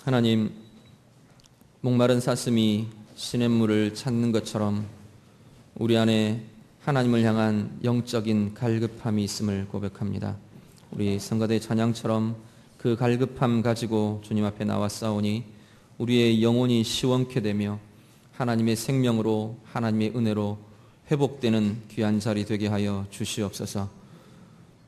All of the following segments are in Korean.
하나님, 목마른 사슴이 시냇물을 찾는 것처럼 우리 안에 하나님을 향한 영적인 갈급함이 있음을 고백합니다. 우리 성가대 찬양처럼 그 갈급함 가지고 주님 앞에 나왔사오니 우리의 영혼이 시원케 되며 하나님의 생명으로 하나님의 은혜로 회복되는 귀한 자리 되게 하여 주시옵소서.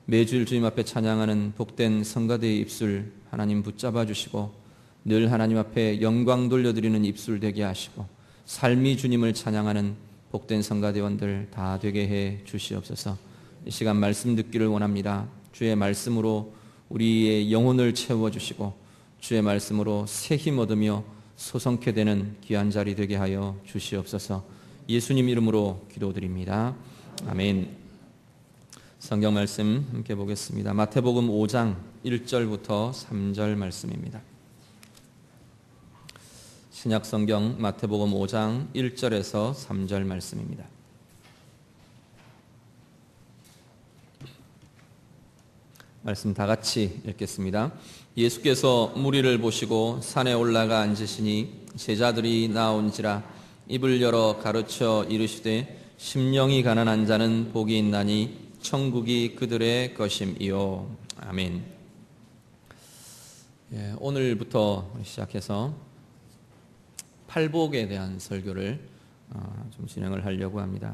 매주일 주님 앞에 찬양하는 복된 성가대의 입술 하나님 붙잡아 주시고 늘 하나님 앞에 영광 돌려드리는 입술 되게 하시고 삶이 주님을 찬양하는 복된 성가대원들 다 되게 해 주시옵소서. 이 시간 말씀 듣기를 원합니다. 주의 말씀으로 우리의 영혼을 채워주시고 주의 말씀으로 새 힘 얻으며 소성케 되는 귀한 자리 되게 하여 주시옵소서. 예수님 이름으로 기도드립니다. 아멘. 성경 말씀 함께 보겠습니다. 마태복음 5장 1절부터 3절 말씀입니다. 신약성경 마태복음 5장 1절에서 3절 말씀입니다. 말씀 다 같이 읽겠습니다. 예수께서 무리를 보시고 산에 올라가 앉으시니 제자들이 나온지라 입을 열어 가르쳐 이르시되 심령이 가난한 자는 복이 있나니 천국이 그들의 것임이요. 아멘. 오늘부터 시작해서 팔복에 대한 설교를 좀 진행을 하려고 합니다.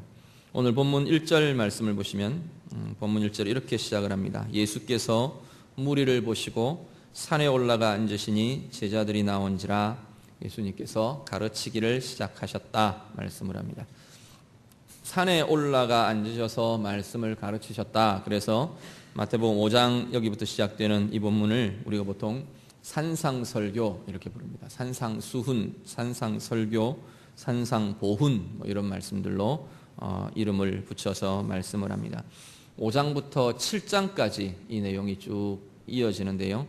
오늘 본문 1절 말씀을 보시면 본문 1절 이렇게 시작을 합니다. 예수께서 무리를 보시고 산에 올라가 앉으시니 제자들이 나온지라 예수님께서 가르치기를 시작하셨다 말씀을 합니다. 산에 올라가 앉으셔서 말씀을 가르치셨다. 그래서 마태복음 5장 여기부터 시작되는 이 본문을 우리가 보통 산상설교 이렇게 부릅니다. 산상수훈, 산상설교, 산상보훈 이런 말씀들로 이름을 붙여서 말씀을 합니다. 5장부터 7장까지 이 내용이 쭉 이어지는데요.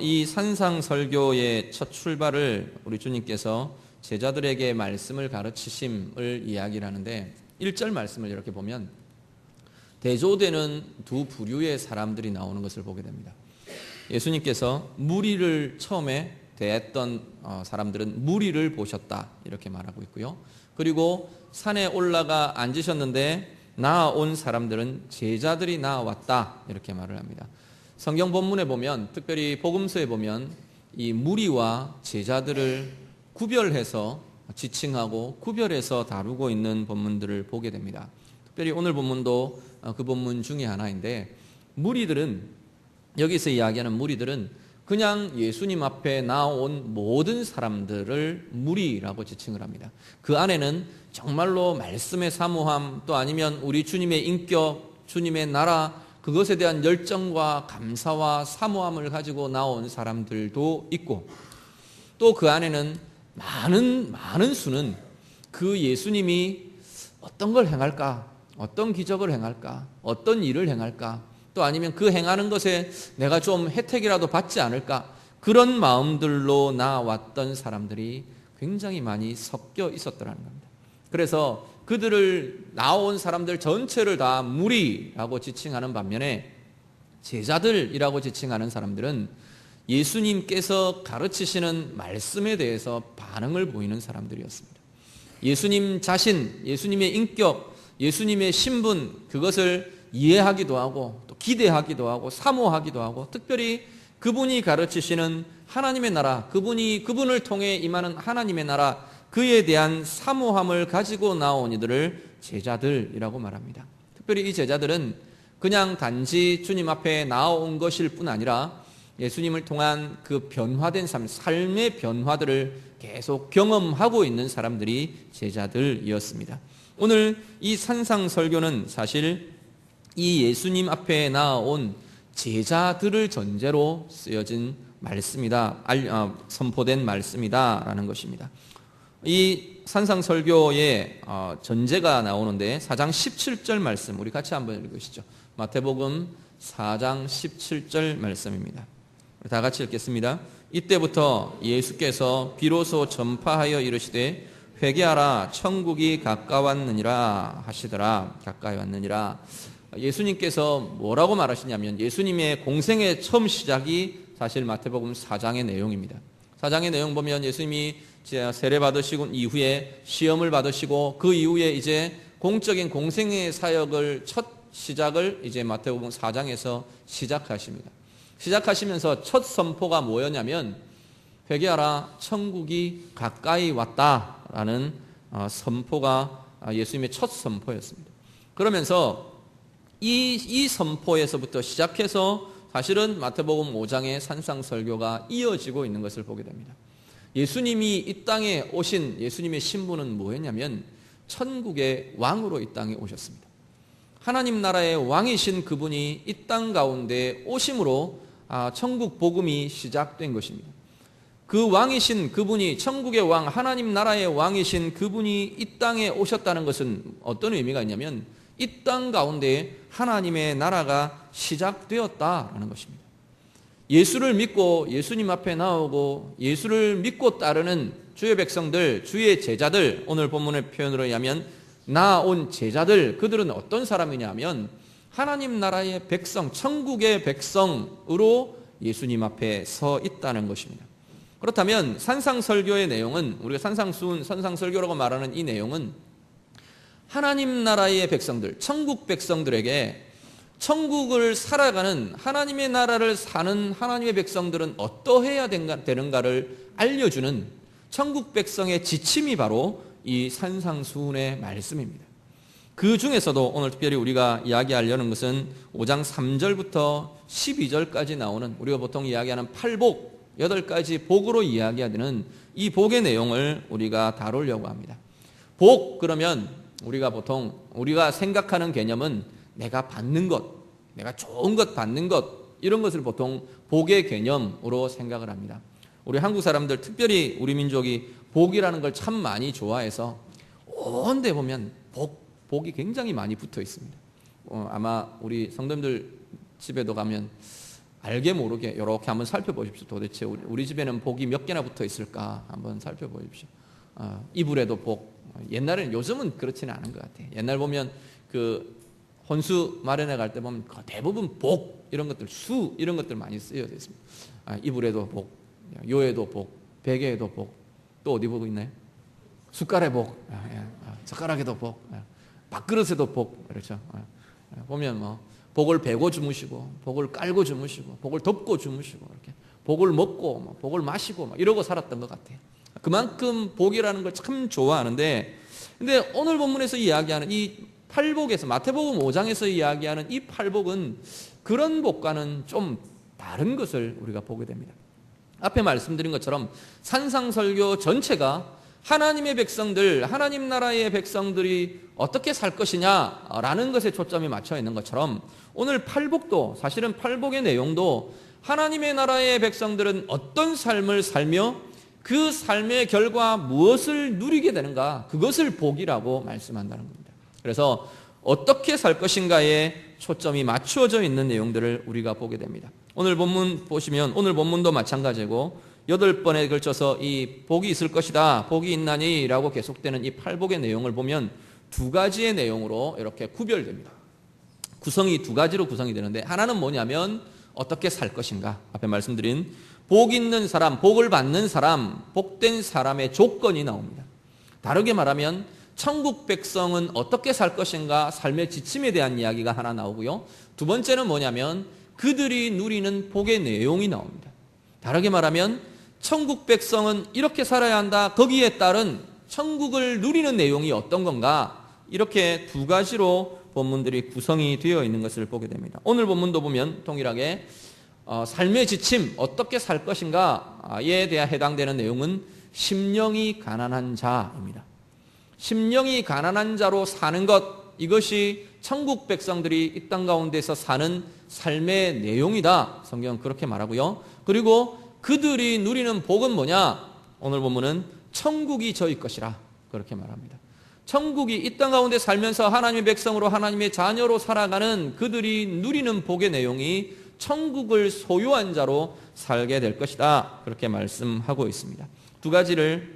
이 산상설교의 첫 출발을 우리 주님께서 제자들에게 말씀을 가르치심을 이야기를 하는데 1절 말씀을 이렇게 보면 대조되는 두 부류의 사람들이 나오는 것을 보게 됩니다. 예수님께서 무리를 처음에 대했던 사람들은 무리를 보셨다 이렇게 말하고 있고요. 그리고 산에 올라가 앉으셨는데 나아온 사람들은 제자들이 나왔다 이렇게 말을 합니다. 성경 본문에 보면 특별히 복음서에 보면 이 무리와 제자들을 구별해서 지칭하고 구별해서 다루고 있는 본문들을 보게 됩니다. 특별히 오늘 본문도 그 본문 중에 하나인데 무리들은 여기서 이야기하는 무리들은 그냥 예수님 앞에 나온 모든 사람들을 무리라고 지칭을 합니다. 그 안에는 정말로 말씀의 사모함 또 아니면 우리 주님의 인격, 주님의 나라 그것에 대한 열정과 감사와 사모함을 가지고 나온 사람들도 있고 또 그 안에는 많은 수는 그 예수님이 어떤 걸 행할까, 어떤 기적을 행할까, 어떤 일을 행할까 또 아니면 그 행하는 것에 내가 좀 혜택이라도 받지 않을까 그런 마음들로 나왔던 사람들이 굉장히 많이 섞여 있었더라는 겁니다. 그래서 그들을 나온 사람들 전체를 다 무리라고 지칭하는 반면에 제자들이라고 지칭하는 사람들은 예수님께서 가르치시는 말씀에 대해서 반응을 보이는 사람들이었습니다. 예수님 자신, 예수님의 인격, 예수님의 신분 그것을 이해하기도 하고 또 기대하기도 하고 사모하기도 하고 특별히 그분이 가르치시는 하나님의 나라 그분을 통해 임하는 하나님의 나라 그에 대한 사모함을 가지고 나온 이들을 제자들이라고 말합니다. 특별히 이 제자들은 그냥 단지 주님 앞에 나온 것일 뿐 아니라 예수님을 통한 그 변화된 삶의 변화들을 계속 경험하고 있는 사람들이 제자들이었습니다. 오늘 이 산상설교는 사실 이 예수님 앞에 나온 제자들을 전제로 쓰여진 말씀이다, 선포된 말씀이다라는 것입니다. 이 산상설교의 전제가 나오는데 4장 17절 말씀 우리 같이 한번 읽으시죠. 마태복음 4장 17절 말씀입니다. 다 같이 읽겠습니다. 이때부터 예수께서 비로소 전파하여 이르시되 회개하라 천국이 가까웠느니라 하시더라. 가까이 왔느니라. 예수님께서 뭐라고 말하시냐면 예수님의 공생의 처음 시작이 사실 마태복음 4장의 내용입니다. 4장의 내용 보면 예수님이 세례 받으시고 이후에 시험을 받으시고 그 이후에 이제 공적인 공생의 사역을 첫 시작을 이제 마태복음 4장에서 시작하십니다. 시작하시면서 첫 선포가 뭐였냐면 회개하라 천국이 가까이 왔다라는 선포가 예수님의 첫 선포였습니다. 그러면서 이 선포에서부터 시작해서 사실은 마태복음 5장의 산상설교가 이어지고 있는 것을 보게 됩니다. 예수님이 이 땅에 오신 예수님의 신분은 뭐였냐면 천국의 왕으로 이 땅에 오셨습니다. 하나님 나라의 왕이신 그분이 이 땅 가운데 오심으로 천국 복음이 시작된 것입니다. 그 왕이신 그분이 천국의 왕, 하나님 나라의 왕이신 그분이 이 땅에 오셨다는 것은 어떤 의미가 있냐면 이 땅 가운데 하나님의 나라가 시작되었다라는 것입니다. 예수를 믿고 예수님 앞에 나오고 예수를 믿고 따르는 주의 백성들, 주의 제자들, 오늘 본문의 표현으로 의하면 나온 제자들, 그들은 어떤 사람이냐 하면 하나님 나라의 백성, 천국의 백성으로 예수님 앞에 서 있다는 것입니다. 그렇다면 산상설교의 내용은, 우리가 산상설교라고 말하는 이 내용은 하나님 나라의 백성들, 천국 백성들에게 천국을 살아가는 하나님의 나라를 사는 하나님의 백성들은 어떠해야 되는가를 알려주는 천국 백성의 지침이 바로 이 산상수훈의 말씀입니다. 그 중에서도 오늘 특별히 우리가 이야기하려는 것은 5장 3절부터 12절까지 나오는 우리가 보통 이야기하는 팔복, 8가지 복으로 이야기하는 이 복의 내용을 우리가 다루려고 합니다. 복 그러면 우리가 생각하는 개념은 내가 받는 것, 내가 좋은 것 받는 것, 이런 것을 보통 복의 개념으로 생각을 합니다. 우리 한국 사람들, 특별히 우리 민족이 복이라는 걸 참 많이 좋아해서 온 데 보면 복이 굉장히 많이 붙어 있습니다. 아마 우리 성도님들 집에도 가면 알게 모르게 이렇게 한번 살펴보십시오. 도대체 우리 집에는 복이 몇 개나 붙어 있을까 한번 살펴보십시오. 이불에도 복. 옛날에는, 요즘은 그렇지는 않은 것 같아요. 옛날 보면 그 혼수 마련해 갈 때 보면 대부분 복, 이런 것들, 수 이런 것들 많이 쓰여져 있습니다. 이불에도 복, 요에도 복, 베개에도 복, 또 어디 복 있나요? 숟갈에 복, 젓가락에도 복, 밥그릇에도 복, 그렇죠. 보면 뭐 복을 베고 주무시고, 복을 깔고 주무시고, 복을 덮고 주무시고, 이렇게 복을 먹고, 복을 마시고, 이러고 살았던 것 같아요. 그만큼 복이라는 걸 참 좋아하는데, 근데 오늘 본문에서 이야기하는 이 팔복에서, 마태복음 5장에서 이야기하는 이 팔복은 그런 복과는 좀 다른 것을 우리가 보게 됩니다. 앞에 말씀드린 것처럼 산상설교 전체가 하나님의 백성들, 하나님 나라의 백성들이 어떻게 살 것이냐라는 것에 초점이 맞춰 있는 것처럼 오늘 팔복도, 사실은 팔복의 내용도 하나님의 나라의 백성들은 어떤 삶을 살며 그 삶의 결과 무엇을 누리게 되는가, 그것을 복이라고 말씀한다는 겁니다. 그래서 어떻게 살 것인가에 초점이 맞추어져 있는 내용들을 우리가 보게 됩니다. 오늘 본문 보시면 오늘 본문도 마찬가지고 8번에 걸쳐서 이 복이 있을 것이다, 복이 있나니 라고 계속되는 이 팔복의 내용을 보면 2가지의 내용으로 이렇게 구별됩니다. 구성이 2가지로 구성이 되는데, 하나는 뭐냐면 어떻게 살 것인가, 앞에 말씀드린 복 있는 사람, 복을 받는 사람, 복된 사람의 조건이 나옵니다. 다르게 말하면 천국 백성은 어떻게 살 것인가, 삶의 지침에 대한 이야기가 하나 나오고요. 2번째는 뭐냐면 그들이 누리는 복의 내용이 나옵니다. 다르게 말하면 천국 백성은 이렇게 살아야 한다, 거기에 따른 천국을 누리는 내용이 어떤 건가, 이렇게 2가지로 본문들이 구성이 되어 있는 것을 보게 됩니다. 오늘 본문도 보면 동일하게 삶의 지침, 어떻게 살 것인가에 대해 해당되는 내용은 심령이 가난한 자입니다. 심령이 가난한 자로 사는 것, 이것이 천국 백성들이 이 땅 가운데서 사는 삶의 내용이다, 성경은 그렇게 말하고요. 그리고 그들이 누리는 복은 뭐냐, 오늘 본문은 천국이 저희 것이라 그렇게 말합니다. 천국이 이 땅 가운데 살면서 하나님의 백성으로, 하나님의 자녀로 살아가는 그들이 누리는 복의 내용이 천국을 소유한 자로 살게 될 것이다, 그렇게 말씀하고 있습니다. 2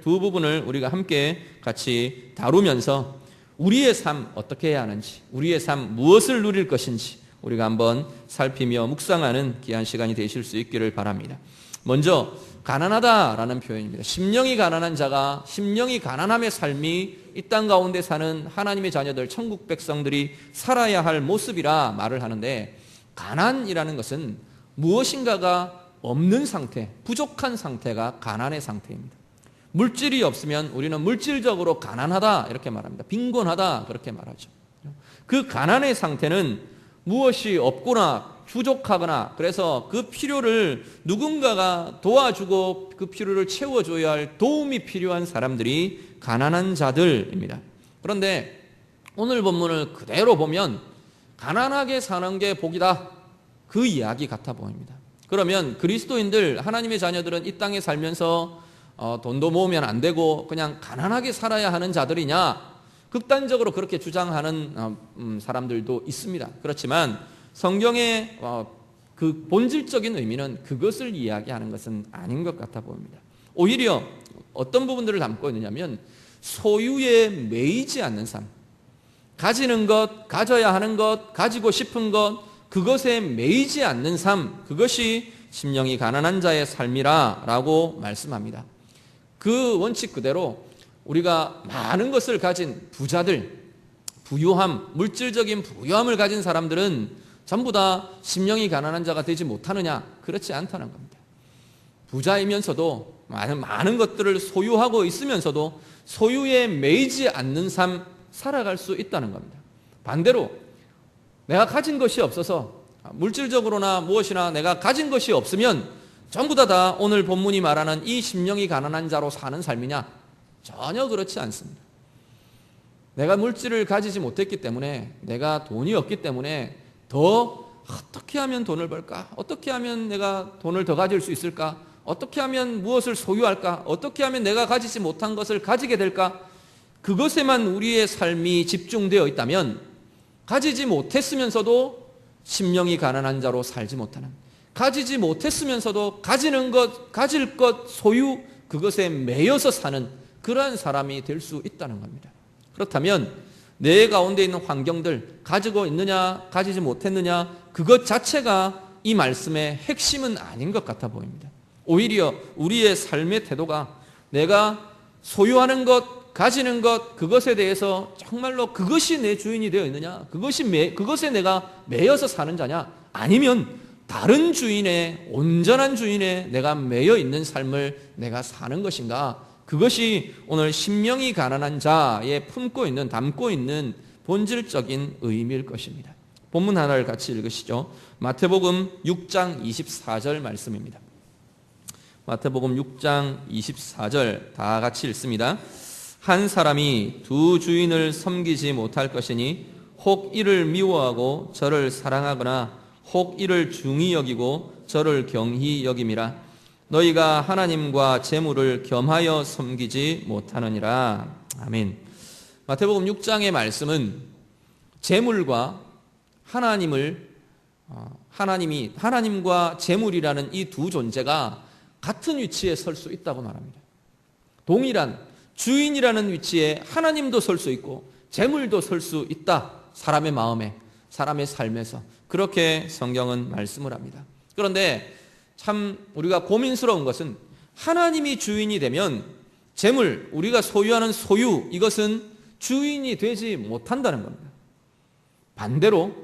부분을 우리가 함께 같이 다루면서 우리의 삶 어떻게 해야 하는지, 우리의 삶 무엇을 누릴 것인지 우리가 한번 살피며 묵상하는 귀한 시간이 되실 수 있기를 바랍니다. 먼저 가난하다라는 표현입니다. 심령이 가난한 자가 심령이 가난함의 삶이 이 땅 가운데 사는 하나님의 자녀들, 천국 백성들이 살아야 할 모습이라 말을 하는데, 가난이라는 것은 무엇인가가 없는 상태, 부족한 상태가 가난의 상태입니다. 물질이 없으면 우리는 물질적으로 가난하다 이렇게 말합니다. 빈곤하다 그렇게 말하죠. 그 가난의 상태는 무엇이 없거나 부족하거나, 그래서 그 필요를 누군가가 도와주고 그 필요를 채워줘야 할 도움이 필요한 사람들이 가난한 자들입니다. 그런데 오늘 본문을 그대로 보면 가난하게 사는 게 복이다, 그 이야기 같아 보입니다. 그러면 그리스도인들, 하나님의 자녀들은 이 땅에 살면서 돈도 모으면 안 되고 그냥 가난하게 살아야 하는 자들이냐, 극단적으로 그렇게 주장하는 사람들도 있습니다. 그렇지만 성경의 그 본질적인 의미는 그것을 이야기하는 것은 아닌 것 같아 보입니다. 오히려 어떤 부분들을 담고 있느냐면 소유에 매이지 않는 삶, 가지는 것, 가져야 하는 것, 가지고 싶은 것, 그것에 매이지 않는 삶, 그것이 심령이 가난한 자의 삶이라고 말씀합니다. 그 원칙 그대로 우리가 많은 것을 가진 부자들, 부유함, 물질적인 부유함을 가진 사람들은 전부 다 심령이 가난한 자가 되지 못하느냐? 그렇지 않다는 겁니다. 부자이면서도 많은 것들을 소유하고 있으면서도 소유에 매이지 않는 삶 살아갈 수 있다는 겁니다. 반대로 내가 가진 것이 없어서, 물질적으로나 무엇이나 내가 가진 것이 없으면 전부 다 오늘 본문이 말하는 이 심령이 가난한 자로 사는 삶이냐? 전혀 그렇지 않습니다. 내가 물질을 가지지 못했기 때문에, 내가 돈이 없기 때문에 더 어떻게 하면 돈을 벌까? 어떻게 하면 내가 돈을 더 가질 수 있을까? 어떻게 하면 무엇을 소유할까? 어떻게 하면 내가 가지지 못한 것을 가지게 될까? 그것에만 우리의 삶이 집중되어 있다면 가지지 못했으면서도 심령이 가난한 자로 살지 못하는, 가지지 못했으면서도 가지는 것, 가질 것, 소유, 그것에 매여서 사는 그러한 사람이 될 수 있다는 겁니다. 그렇다면 내 가운데 있는 환경들, 가지고 있느냐 가지지 못했느냐, 그것 자체가 이 말씀의 핵심은 아닌 것 같아 보입니다. 오히려 우리의 삶의 태도가 내가 소유하는 것, 가지는 것, 그것에 대해서 정말로 그것이 내 주인이 되어 있느냐, 그것에 내가 매여서 사는 자냐, 아니면 다른 주인의, 온전한 주인의 내가 매여 있는 삶을 내가 사는 것인가, 그것이 오늘 심령이 가난한 자에 담고 있는 본질적인 의미일 것입니다. 본문 하나를 같이 읽으시죠. 마태복음 6장 24절 말씀입니다. 마태복음 6장 24절 다 같이 읽습니다. 한 사람이 두 주인을 섬기지 못할 것이니 혹 이를 미워하고 저를 사랑하거나 혹 이를 중히 여기고 저를 경히 여김이라. 너희가 하나님과 재물을 겸하여 섬기지 못하느니라. 아멘. 마태복음 6장의 말씀은 재물과 하나님과 재물이라는 이 두 존재가 같은 위치에 설 수 있다고 말합니다. 동일한 주인이라는 위치에 하나님도 설 수 있고 재물도 설 수 있다. 사람의 마음에, 사람의 삶에서 그렇게 성경은 말씀을 합니다. 그런데 참 우리가 고민스러운 것은 하나님이 주인이 되면 재물, 우리가 소유하는 소유, 이것은 주인이 되지 못한다는 겁니다. 반대로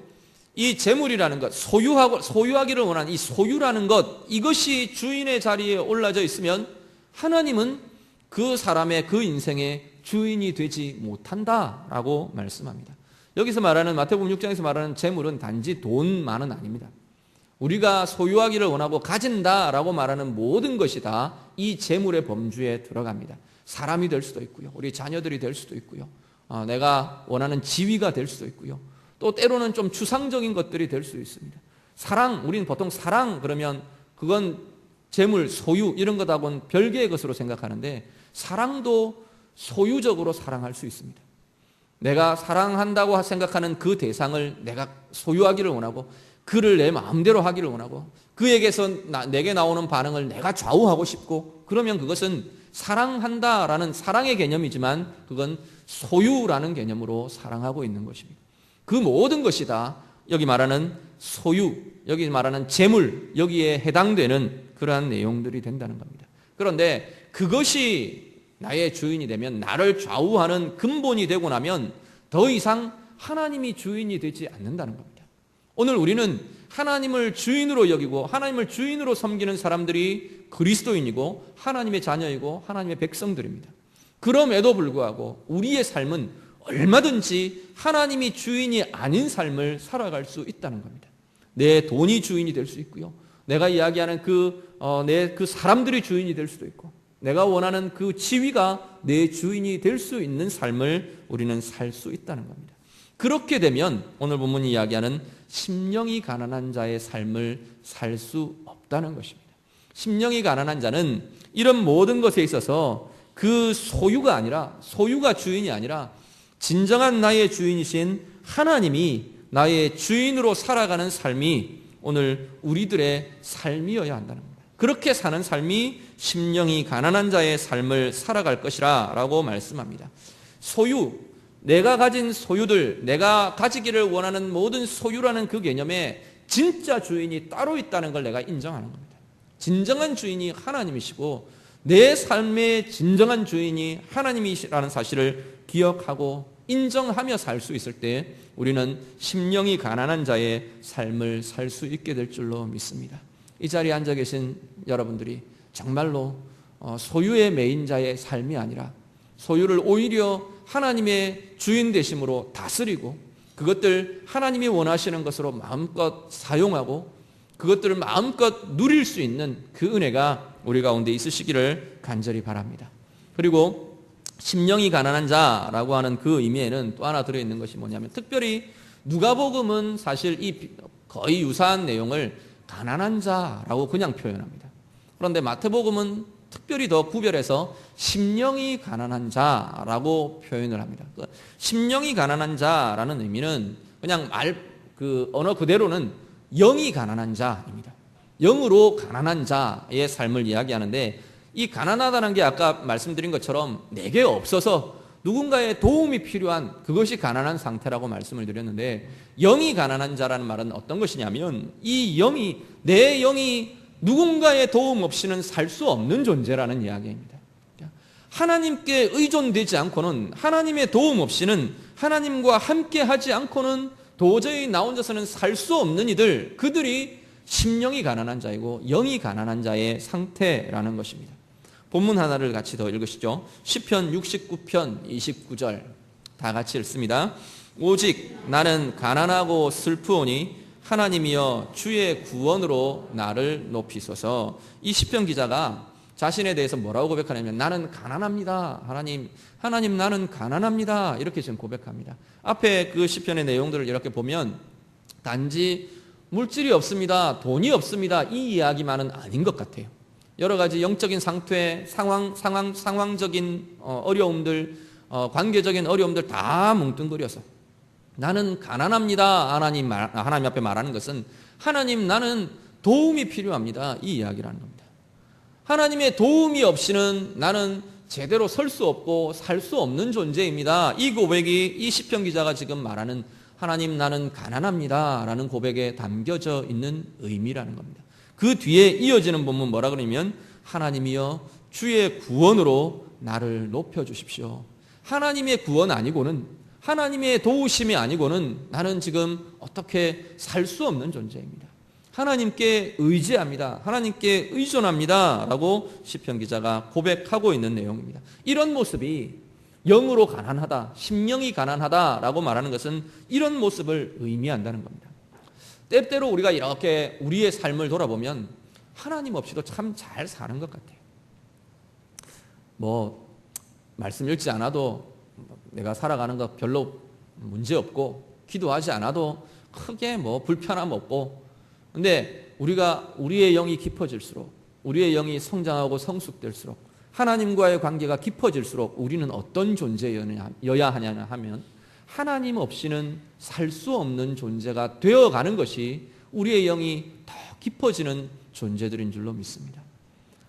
이 재물이라는 것, 소유하기를 원하는 이 소유라는 것, 이것이 주인의 자리에 올라져 있으면 하나님은 그 사람의 그 인생의 주인이 되지 못한다라고 말씀합니다. 여기서 말하는, 마태복음 6장에서 말하는 재물은 단지 돈만은 아닙니다. 우리가 소유하기를 원하고 가진다라고 말하는 모든 것이 다 이 재물의 범주에 들어갑니다. 사람이 될 수도 있고요, 우리 자녀들이 될 수도 있고요, 내가 원하는 지위가 될 수도 있고요, 또 때로는 좀 추상적인 것들이 될 수 있습니다. 사랑, 우리는 보통 사랑 그러면 그건 재물, 소유 이런 것하고는 별개의 것으로 생각하는데, 사랑도 소유적으로 사랑할 수 있습니다. 내가 사랑한다고 생각하는 그 대상을 내가 소유하기를 원하고, 그를 내 마음대로 하기를 원하고, 그에게서 내게 나오는 반응을 내가 좌우하고 싶고, 그러면 그것은 사랑한다라는 사랑의 개념이지만 그건 소유라는 개념으로 사랑하고 있는 것입니다. 그 모든 것이 다 여기 말하는 소유, 여기 말하는 재물, 여기에 해당되는 그러한 내용들이 된다는 겁니다. 그런데 그것이 나의 주인이 되면, 나를 좌우하는 근본이 되고 나면 더 이상 하나님이 주인이 되지 않는다는 겁니다. 오늘 우리는 하나님을 주인으로 여기고 하나님을 주인으로 섬기는 사람들이 그리스도인이고 하나님의 자녀이고 하나님의 백성들입니다. 그럼에도 불구하고 우리의 삶은 얼마든지 하나님이 주인이 아닌 삶을 살아갈 수 있다는 겁니다. 내 돈이 주인이 될 수 있고요, 내가 이야기하는 그 사람들이 주인이 될 수도 있고, 내가 원하는 그 지위가 내 주인이 될 수 있는 삶을 우리는 살 수 있다는 겁니다. 그렇게 되면 오늘 본문이 이야기하는 심령이 가난한 자의 삶을 살 수 없다는 것입니다. 심령이 가난한 자는 이런 모든 것에 있어서 그 소유가 아니라, 소유가 주인이 아니라 진정한 나의 주인이신 하나님이 나의 주인으로 살아가는 삶이 오늘 우리들의 삶이어야 한다는 겁니다. 그렇게 사는 삶이 심령이 가난한 자의 삶을 살아갈 것이라 라고 말씀합니다. 소유, 내가 가진 소유들, 내가 가지기를 원하는 모든 소유라는 그 개념에 진짜 주인이 따로 있다는 걸 내가 인정하는 겁니다. 진정한 주인이 하나님이시고 내 삶의 진정한 주인이 하나님이시라는 사실을 기억하고 인정하며 살 수 있을 때 우리는 심령이 가난한 자의 삶을 살 수 있게 될 줄로 믿습니다. 이 자리에 앉아 계신 여러분들이 정말로 소유의 매인자의 삶이 아니라 소유를 오히려 하나님의 주인 되심으로 다스리고, 그것들 하나님이 원하시는 것으로 마음껏 사용하고 그것들을 마음껏 누릴 수 있는 그 은혜가 우리 가운데 있으시기를 간절히 바랍니다. 그리고 심령이 가난한 자라고 하는 그 의미에는 또 하나 들어있는 것이 뭐냐면, 특별히 누가복음은 사실 이 거의 유사한 내용을 가난한 자라고 그냥 표현합니다. 그런데 마태복음은 특별히 더 구별해서 심령이 가난한 자라고 표현을 합니다. 심령이 가난한 자라는 의미는 그냥 언어 그대로는 영이 가난한 자입니다. 영으로 가난한 자의 삶을 이야기하는데, 이 가난하다는 게 아까 말씀드린 것처럼 내게 없어서 누군가의 도움이 필요한, 그것이 가난한 상태라고 말씀을 드렸는데, 영이 가난한 자라는 말은 어떤 것이냐면, 내 영이 누군가의 도움 없이는 살 수 없는 존재라는 이야기입니다. 하나님께 의존되지 않고는, 하나님의 도움 없이는, 하나님과 함께 하지 않고는 도저히 나 혼자서는 살 수 없는 이들, 그들이 심령이 가난한 자이고 영이 가난한 자의 상태라는 것입니다. 본문 하나를 같이 더 읽으시죠. 시편 69편 29절 다 같이 읽습니다. 오직 나는 가난하고 슬프오니 하나님이여 주의 구원으로 나를 높이소서. 이 시편 기자가 자신에 대해서 뭐라고 고백하냐면, 나는 가난합니다. 하나님 나는 가난합니다. 이렇게 지금 고백합니다. 앞에 그 시편의 내용들을 이렇게 보면 단지 물질이 없습니다, 돈이 없습니다, 이 이야기만은 아닌 것 같아요. 여러 가지 영적인 상태, 상황적인 어려움들, 관계적인 어려움들 다 뭉뚱그려서 나는 가난합니다, 하나님 앞에 말하는 것은 하나님 나는 도움이 필요합니다, 이 이야기라는 겁니다. 하나님의 도움이 없이는 나는 제대로 설 수 없고 살 수 없는 존재입니다. 이 고백이 이 시편 기자가 지금 말하는 하나님 나는 가난합니다 라는 고백에 담겨져 있는 의미라는 겁니다. 그 뒤에 이어지는 본문 뭐라 그러냐면, 하나님이여 주의 구원으로 나를 높여주십시오. 하나님의 구원 아니고는, 하나님의 도우심이 아니고는 나는 지금 어떻게 살 수 없는 존재입니다. 하나님께 의지합니다, 하나님께 의존합니다 라고 시편 기자가 고백하고 있는 내용입니다. 이런 모습이 영으로 가난하다, 심령이 가난하다라고 말하는 것은 이런 모습을 의미한다는 겁니다. 때때로 우리가 이렇게 우리의 삶을 돌아보면 하나님 없이도 참 잘 사는 것 같아요. 말씀 읽지 않아도 내가 살아가는 거 별로 문제 없고, 기도하지 않아도 크게 불편함 없고, 근데 우리의 영이 깊어질수록, 우리의 영이 성장하고 성숙될수록, 하나님과의 관계가 깊어질수록 우리는 어떤 존재여야 하냐 하면, 하나님 없이는 살 수 없는 존재가 되어가는 것이 우리의 영이 더 깊어지는 존재들인 줄로 믿습니다.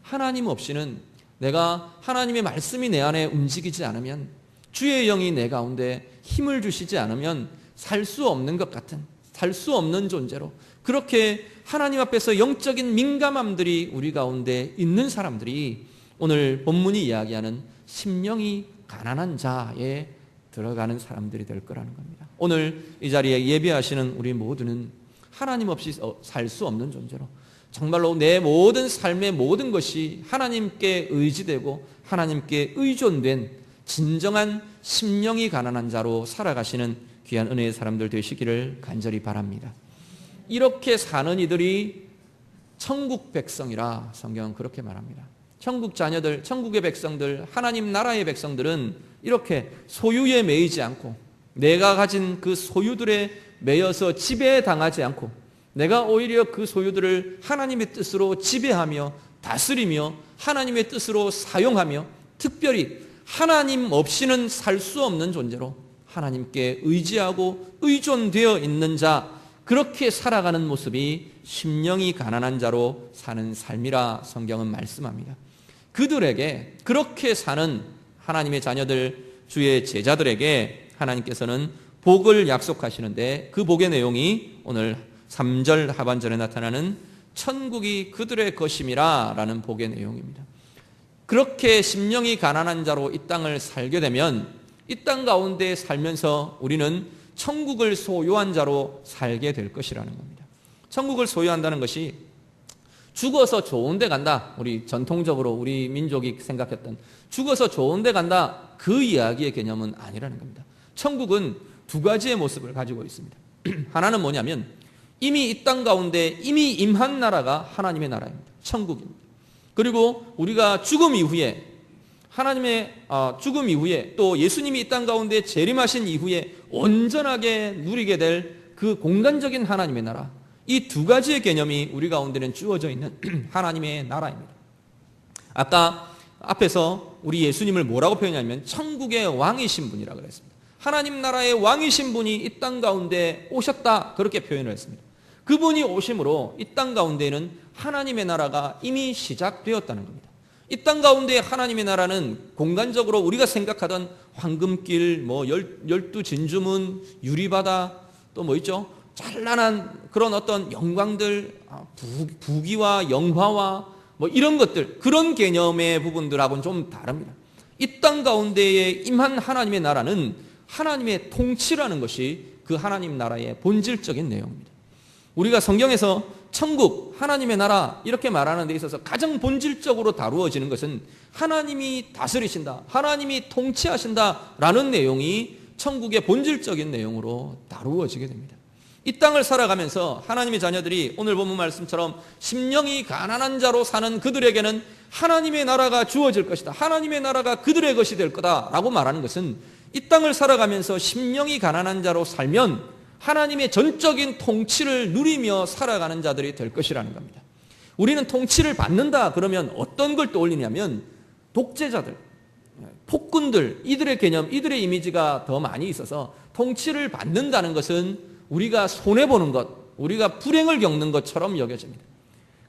하나님 없이는, 내가 하나님의 말씀이 내 안에 움직이지 않으면, 주의 영이 내 가운데 힘을 주시지 않으면 살 수 없는 것 같은, 살 수 없는 존재로, 그렇게 하나님 앞에서 영적인 민감함들이 우리 가운데 있는 사람들이 오늘 본문이 이야기하는 심령이 가난한 자에 들어가는 사람들이 될 거라는 겁니다. 오늘 이 자리에 예배하시는 우리 모두는 하나님 없이 살 수 없는 존재로, 정말로 내 모든 삶의 모든 것이 하나님께 의지되고 하나님께 의존된 진정한 심령이 가난한 자로 살아가시는 귀한 은혜의 사람들 되시기를 간절히 바랍니다. 이렇게 사는 이들이 천국 백성이라 성경은 그렇게 말합니다. 천국 자녀들, 천국의 백성들, 하나님 나라의 백성들은 이렇게 소유에 매이지 않고, 내가 가진 그 소유들에 매여서 지배당하지 않고, 내가 오히려 그 소유들을 하나님의 뜻으로 지배하며 다스리며 하나님의 뜻으로 사용하며, 특별히 하나님 없이는 살 수 없는 존재로 하나님께 의지하고 의존되어 있는 자, 그렇게 살아가는 모습이 심령이 가난한 자로 사는 삶이라 성경은 말씀합니다. 그들에게, 그렇게 사는 하나님의 자녀들, 주의 제자들에게 하나님께서는 복을 약속하시는데, 그 복의 내용이 오늘 3절 하반절에 나타나는 천국이 그들의 것임이라 라는 복의 내용입니다. 그렇게 심령이 가난한 자로 이 땅을 살게 되면 이 땅 가운데 살면서 우리는 천국을 소유한 자로 살게 될 것이라는 겁니다. 천국을 소유한다는 것이 죽어서 좋은 데 간다, 우리 전통적으로 우리 민족이 생각했던 죽어서 좋은 데 간다, 그 이야기의 개념은 아니라는 겁니다. 천국은 두 가지의 모습을 가지고 있습니다. 하나는 뭐냐면 이미 이 땅 가운데 이미 임한 나라가 하나님의 나라입니다. 천국입니다. 그리고 우리가 죽음 이후에, 하나님의 죽음 이후에, 또 예수님이 이 땅 가운데 재림하신 이후에 온전하게 누리게 될 그 공간적인 하나님의 나라, 이 두 가지의 개념이 우리 가운데는 주어져 있는 하나님의 나라입니다. 아까 앞에서 우리 예수님을 뭐라고 표현하냐면 천국의 왕이신 분이라고 그랬습니다. 하나님 나라의 왕이신 분이 이 땅 가운데 오셨다, 그렇게 표현을 했습니다. 그분이 오심으로 이 땅 가운데는 하나님의 나라가 이미 시작되었다는 겁니다. 이 땅 가운데 하나님의 나라는 공간적으로 우리가 생각하던 황금길, 열두 진주문, 유리바다, 또 뭐 있죠? 찬란한 그런 어떤 영광들, 부귀와 영화와 뭐 이런 것들, 그런 개념의 부분들하고는 좀 다릅니다. 이 땅 가운데에 임한 하나님의 나라는 하나님의 통치라는 것이 그 하나님 나라의 본질적인 내용입니다. 우리가 성경에서 천국, 하나님의 나라 이렇게 말하는 데 있어서 가장 본질적으로 다루어지는 것은 하나님이 다스리신다, 하나님이 통치하신다라는 내용이 천국의 본질적인 내용으로 다루어지게 됩니다. 이 땅을 살아가면서 하나님의 자녀들이 오늘 본문 말씀처럼 심령이 가난한 자로 사는 그들에게는 하나님의 나라가 주어질 것이다, 하나님의 나라가 그들의 것이 될 거다라고 말하는 것은 이 땅을 살아가면서 심령이 가난한 자로 살면 하나님의 전적인 통치를 누리며 살아가는 자들이 될 것이라는 겁니다. 우리는 통치를 받는다 그러면 어떤 걸 떠올리냐면 독재자들, 폭군들, 이들의 개념, 이들의 이미지가 더 많이 있어서 통치를 받는다는 것은 우리가 손해보는 것, 우리가 불행을 겪는 것처럼 여겨집니다.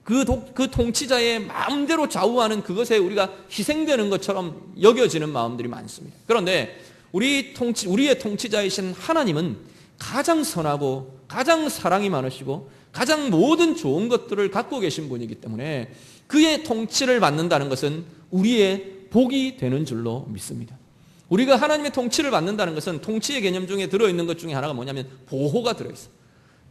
그 통치자의 마음대로 좌우하는 그것에 우리가 희생되는 것처럼 여겨지는 마음들이 많습니다. 그런데 우리의 통치자이신 하나님은 가장 선하고 가장 사랑이 많으시고 가장 모든 좋은 것들을 갖고 계신 분이기 때문에 그의 통치를 받는다는 것은 우리의 복이 되는 줄로 믿습니다. 우리가 하나님의 통치를 받는다는 것은 통치의 개념 중에 들어있는 것 중에 하나가 뭐냐면 보호가 들어있어요.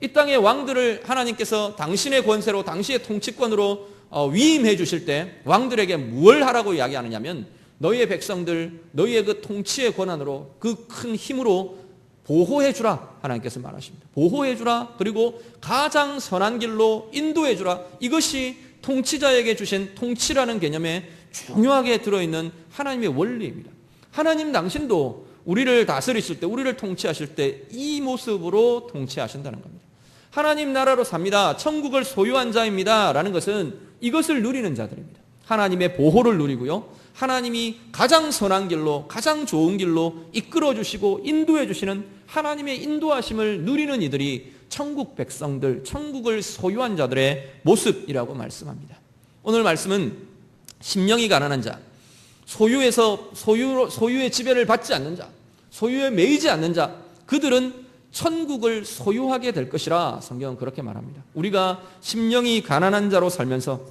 이 땅의 왕들을 하나님께서 당신의 권세로, 당신의 통치권으로 위임해 주실 때 왕들에게 뭘 하라고 이야기하느냐면 너희의 백성들, 너희의 그 통치의 권한으로, 그 큰 힘으로 보호해 주라, 하나님께서 말하십니다. 보호해 주라, 그리고 가장 선한 길로 인도해 주라. 이것이 통치자에게 주신 통치라는 개념에 중요하게 들어있는 하나님의 원리입니다. 하나님 당신도 우리를 다스리실 때, 우리를 통치하실 때 이 모습으로 통치하신다는 겁니다. 하나님 나라로 삽니다, 천국을 소유한 자입니다 라는 것은 이것을 누리는 자들입니다. 하나님의 보호를 누리고요, 하나님이 가장 선한 길로, 가장 좋은 길로 이끌어 주시고 인도해 주시는 하나님의 인도하심을 누리는 이들이 천국 백성들, 천국을 소유한 자들의 모습이라고 말씀합니다. 오늘 말씀은 심령이 가난한 자, 소유의 지배를 받지 않는 자, 소유에 매이지 않는 자, 그들은 천국을 소유하게 될 것이라 성경은 그렇게 말합니다. 우리가 심령이 가난한 자로 살면서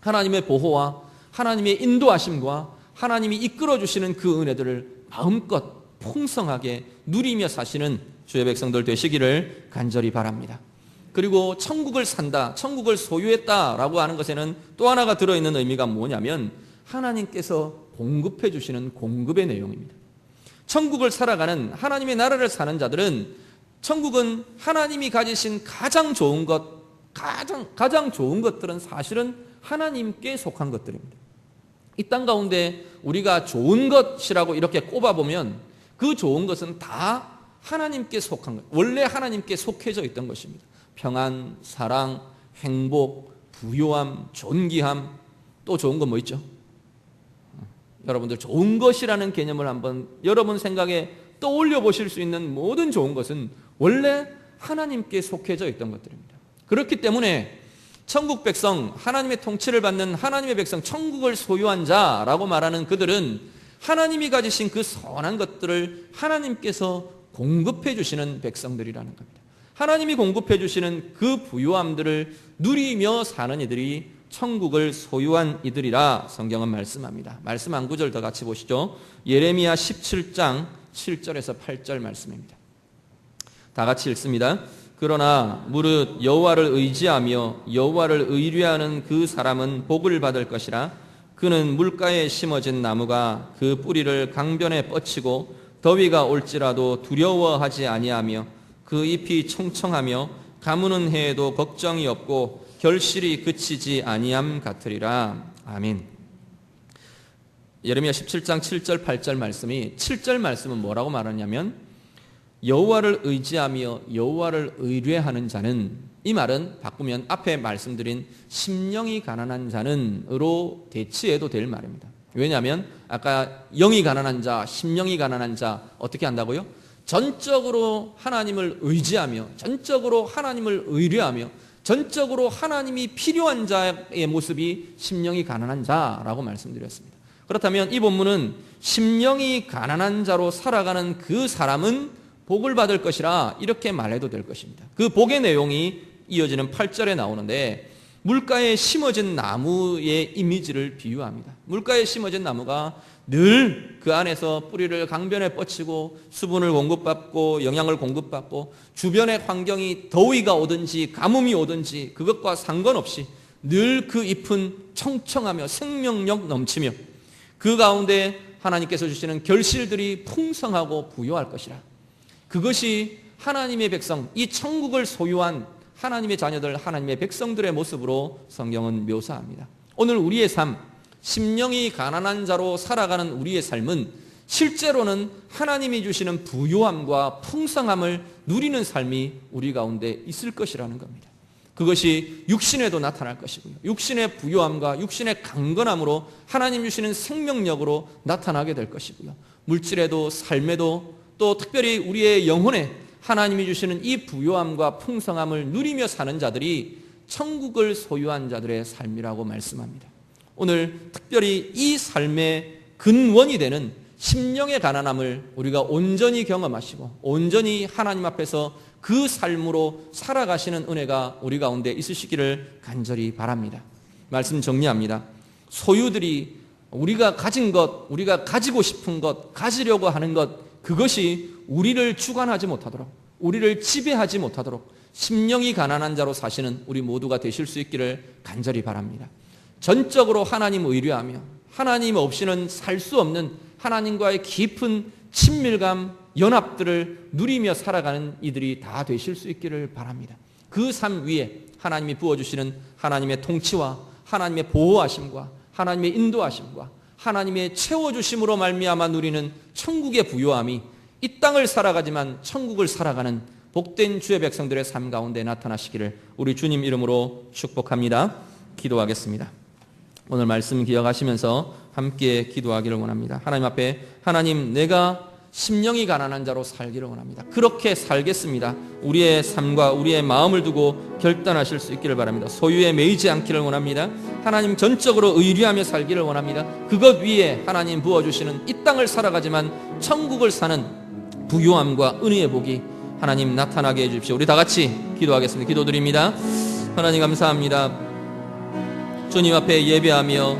하나님의 보호와 하나님의 인도하심과 하나님이 이끌어주시는 그 은혜들을 마음껏 풍성하게 누리며 사시는 주의 백성들 되시기를 간절히 바랍니다. 그리고 천국을 산다, 천국을 소유했다라고 하는 것에는 또 하나가 들어있는 의미가 뭐냐면 하나님께서 공급해 주시는 공급의 내용입니다. 천국을 살아가는 하나님의 나라를 사는 자들은 천국은 하나님이 가지신 가장 좋은 것, 가장 좋은 것들은 사실은 하나님께 속한 것들입니다. 이 땅 가운데 우리가 좋은 것이라고 이렇게 꼽아보면 그 좋은 것은 다 하나님께 속한 것, 원래 하나님께 속해져 있던 것입니다. 평안, 사랑, 행복, 부요함, 존귀함, 또 좋은 건 뭐 있죠? 여러분들 좋은 것이라는 개념을 한번 여러분 생각에 떠올려 보실 수 있는 모든 좋은 것은 원래 하나님께 속해져 있던 것들입니다. 그렇기 때문에 천국 백성, 하나님의 통치를 받는 하나님의 백성, 천국을 소유한 자라고 말하는 그들은 하나님이 가지신 그 선한 것들을 하나님께서 공급해 주시는 백성들이라는 겁니다. 하나님이 공급해 주시는 그 부유함들을 누리며 사는 이들이 천국을 소유한 이들이라 성경은 말씀합니다. 말씀 한 구절 더 같이 보시죠. 예레미야 17장 7절에서 8절 말씀입니다. 다 같이 읽습니다. 그러나 무릇 여호와를 의지하며 여호와를 의뢰하는 그 사람은 복을 받을 것이라. 그는 물가에 심어진 나무가 그 뿌리를 강변에 뻗치고 더위가 올지라도 두려워하지 아니하며 그 잎이 청청하며 가무는 해에도 걱정이 없고 결실이 그치지 아니함 같으리라. 아멘. 예레미야 17장 7절 8절 말씀이 7절 말씀은 뭐라고 말하냐면 여호와를 의지하며 여호와를 의뢰하는 자는, 이 말은 바꾸면 앞에 말씀드린 심령이 가난한 자는으로 대치해도 될 말입니다. 왜냐하면 아까 영이 가난한 자, 심령이 가난한 자 어떻게 한다고요? 전적으로 하나님을 의지하며 전적으로 하나님을 의뢰하며 전적으로 하나님이 필요한 자의 모습이 심령이 가난한 자라고 말씀드렸습니다. 그렇다면 이 본문은 심령이 가난한 자로 살아가는 그 사람은 복을 받을 것이라 이렇게 말해도 될 것입니다. 그 복의 내용이 이어지는 8절에 나오는데 물가에 심어진 나무의 이미지를 비유합니다. 물가에 심어진 나무가 늘 그 안에서 뿌리를 강변에 뻗치고 수분을 공급받고 영양을 공급받고 주변의 환경이 더위가 오든지 가뭄이 오든지 그것과 상관없이 늘 그 잎은 청청하며 생명력 넘치며 그 가운데 하나님께서 주시는 결실들이 풍성하고 부요할 것이라. 그것이 하나님의 백성, 이 천국을 소유한 하나님의 자녀들, 하나님의 백성들의 모습으로 성경은 묘사합니다. 오늘 우리의 삶, 심령이 가난한 자로 살아가는 우리의 삶은 실제로는 하나님이 주시는 부요함과 풍성함을 누리는 삶이 우리 가운데 있을 것이라는 겁니다. 그것이 육신에도 나타날 것이고요. 육신의 부요함과 육신의 강건함으로 하나님 주시는 생명력으로 나타나게 될 것이고요. 물질에도 삶에도 또 특별히 우리의 영혼에 하나님이 주시는 이 부요함과 풍성함을 누리며 사는 자들이 천국을 소유한 자들의 삶이라고 말씀합니다. 오늘 특별히 이 삶의 근원이 되는 심령의 가난함을 우리가 온전히 경험하시고 온전히 하나님 앞에서 그 삶으로 살아가시는 은혜가 우리 가운데 있으시기를 간절히 바랍니다. 말씀 정리합니다. 소유들이 우리가 가진 것, 우리가 가지고 싶은 것, 가지려고 하는 것, 그것이 우리를 주관하지 못하도록, 우리를 지배하지 못하도록 심령이 가난한 자로 사시는 우리 모두가 되실 수 있기를 간절히 바랍니다. 전적으로 하나님 의뢰하며 하나님 없이는 살 수 없는 하나님과의 깊은 친밀감, 연합들을 누리며 살아가는 이들이 다 되실 수 있기를 바랍니다. 그 삶 위에 하나님이 부어주시는 하나님의 통치와 하나님의 보호하심과 하나님의 인도하심과 하나님의 채워주심으로 말미암아 누리는 천국의 부요함이 이 땅을 살아가지만 천국을 살아가는 복된 주의 백성들의 삶 가운데 나타나시기를 우리 주님 이름으로 축복합니다. 기도하겠습니다. 오늘 말씀 기억하시면서 함께 기도하기를 원합니다. 하나님 앞에, 하나님, 내가 심령이 가난한 자로 살기를 원합니다. 그렇게 살겠습니다. 우리의 삶과 우리의 마음을 두고 결단하실 수 있기를 바랍니다. 소유에 매이지 않기를 원합니다. 하나님 전적으로 의뢰하며 살기를 원합니다. 그것 위에 하나님 부어주시는 이 땅을 살아가지만 천국을 사는 부요함과 은혜의 복이 하나님 나타나게 해주십시오. 우리 다 같이 기도하겠습니다. 기도드립니다. 하나님 감사합니다. 주님 앞에 예배하며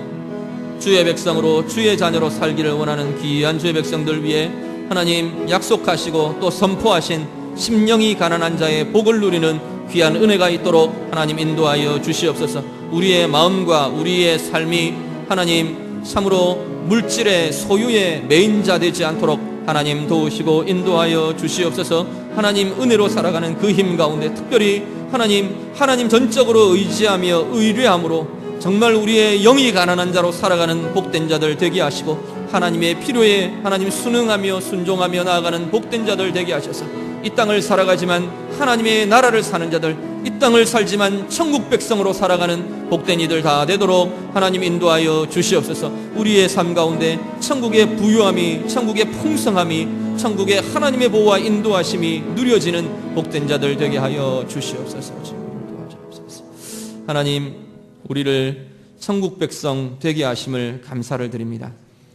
주의 백성으로 주의 자녀로 살기를 원하는 귀한 주의 백성들 위해 하나님 약속하시고 또 선포하신 심령이 가난한 자의 복을 누리는 귀한 은혜가 있도록 하나님 인도하여 주시옵소서. 우리의 마음과 우리의 삶이 하나님 참으로 물질의 소유의 매인자 되지 않도록 하나님 도우시고 인도하여 주시옵소서. 하나님 은혜로 살아가는 그 힘 가운데 특별히 하나님 전적으로 의지하며 의뢰함으로 정말 우리의 영이 가난한 자로 살아가는 복된 자들 되게 하시고 하나님의 필요에 하나님 순응하며 순종하며 나아가는 복된 자들 되게 하셔서 이 땅을 살아가지만 하나님의 나라를 사는 자들, 이 땅을 살지만 천국 백성으로 살아가는 복된 이들 다 되도록 하나님 인도하여 주시옵소서. 우리의 삶 가운데 천국의 부유함이, 천국의 풍성함이, 천국의 하나님의 보호와 인도하심이 누려지는 복된 자들 되게 하여 주시옵소서. 도와주옵소서. 하나님, 우리를 천국 백성 되게 하심을 감사를 드립니다.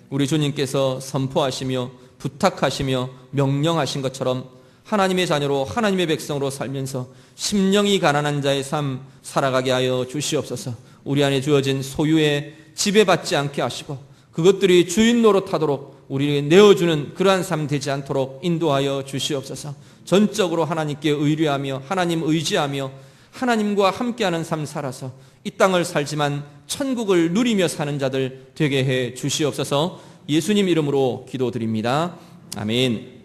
우리 주님께서 선포하시며 부탁하시며 명령하신 것처럼 하나님의 자녀로 하나님의 백성으로 살면서 심령이 가난한 자의 삶 살아가게 하여 주시옵소서. 우리 안에 주어진 소유에 지배받지 않게 하시고 그것들이 주인 노릇하도록 우리에게 내어주는 그러한 삶 되지 않도록 인도하여 주시옵소서. 전적으로 하나님께 의뢰하며 하나님 의지하며 하나님과 함께하는 삶 살아서 이 땅을 살지만 천국을 누리며 사는 자들 되게 해 주시옵소서. 예수님 이름으로 기도드립니다. 아멘.